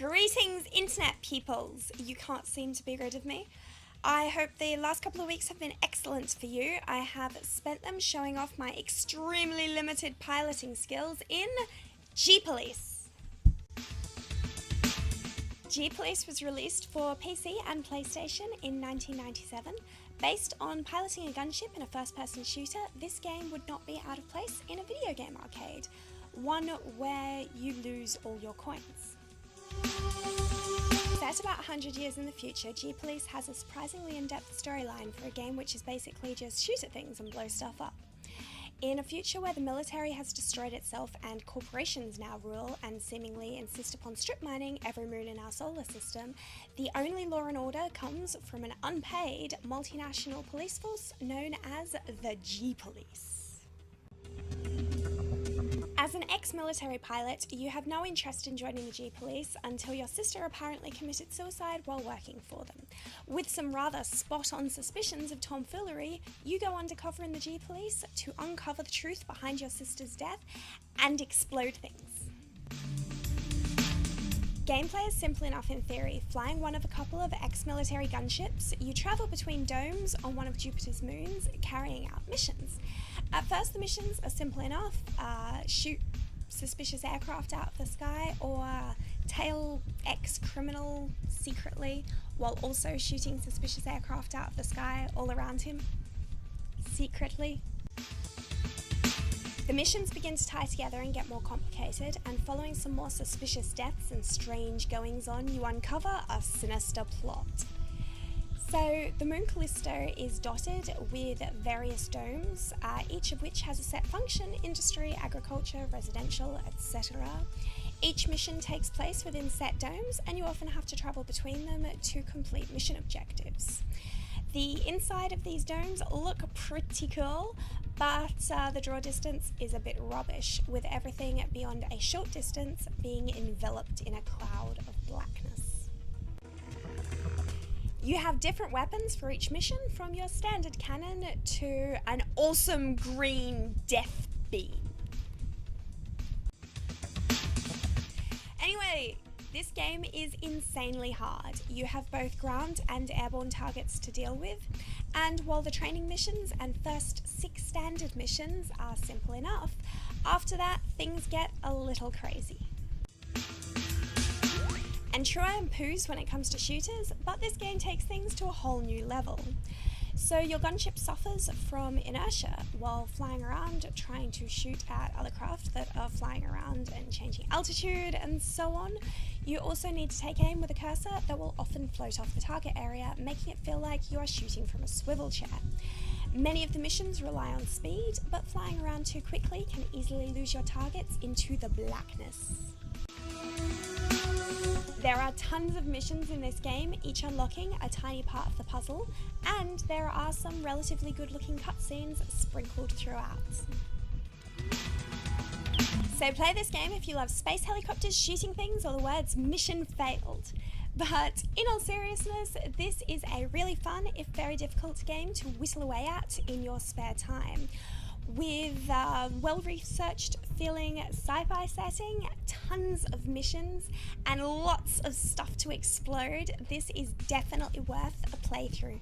Greetings, internet peoples! You can't seem to be rid of me. I hope the last couple of weeks have been excellent for you. I have spent them showing off my extremely limited piloting skills in G-Police. G-Police was released for PC and PlayStation in 1997. Based on piloting a gunship in a first-person shooter, this game would not be out of place in a video game arcade, one where you lose all your coins. Set about 100 years in the future, G-Police has a surprisingly in-depth storyline for a game which is basically just shoot at things and blow stuff up. In a future where the military has destroyed itself and corporations now rule and seemingly insist upon strip mining every moon in our solar system, the only law and order comes from an unpaid multinational police force known as the G-Police. As an ex-military pilot, you have no interest in joining the G-Police until your sister apparently committed suicide while working for them. With some rather spot-on suspicions of tomfoolery, you go undercover in the G-Police to uncover the truth behind your sister's death and explode things. Gameplay is simple enough in theory. Flying one of a couple of ex-military gunships, you travel between domes on one of Jupiter's moons, carrying out missions. At first, the missions are simple enough. Shoot suspicious aircraft out of the sky, or tail ex-criminal secretly, while also shooting suspicious aircraft out of the sky all around him, secretly. The missions begin to tie together and get more complicated, and following some more suspicious deaths and strange goings-on, you uncover a sinister plot. So, the moon Callisto is dotted with various domes, each of which has a set function: industry, agriculture, residential, etc. Each mission takes place within set domes, and you often have to travel between them to complete mission objectives. The inside of these domes look pretty cool, but the draw distance is a bit rubbish, with everything beyond a short distance being enveloped in a cloud of blackness. You have different weapons for each mission, from your standard cannon to an awesome green death beam. Anyway, this game is insanely hard. You have both ground and airborne targets to deal with, and while the training missions and first 6 standard missions are simple enough, after that things get a little crazy. And true, I am poos when it comes to shooters, but this game takes things to a whole new level. So your gunship suffers from inertia while flying around, trying to shoot at other craft that are flying around and changing altitude and so on. You also need to take aim with a cursor that will often float off the target area, making it feel like you are shooting from a swivel chair. Many of the missions rely on speed, but flying around too quickly can easily lose your targets into the blackness. There are tons of missions in this game, each unlocking a tiny part of the puzzle, and there are some relatively good-looking cutscenes sprinkled throughout. So play this game if you love space helicopters, shooting things, or the words "mission failed." But in all seriousness, this is a really fun, if very difficult game to whittle away at in your spare time. With a well-researched feeling sci-fi setting, tons of missions, and lots of stuff to explode, this is definitely worth a playthrough.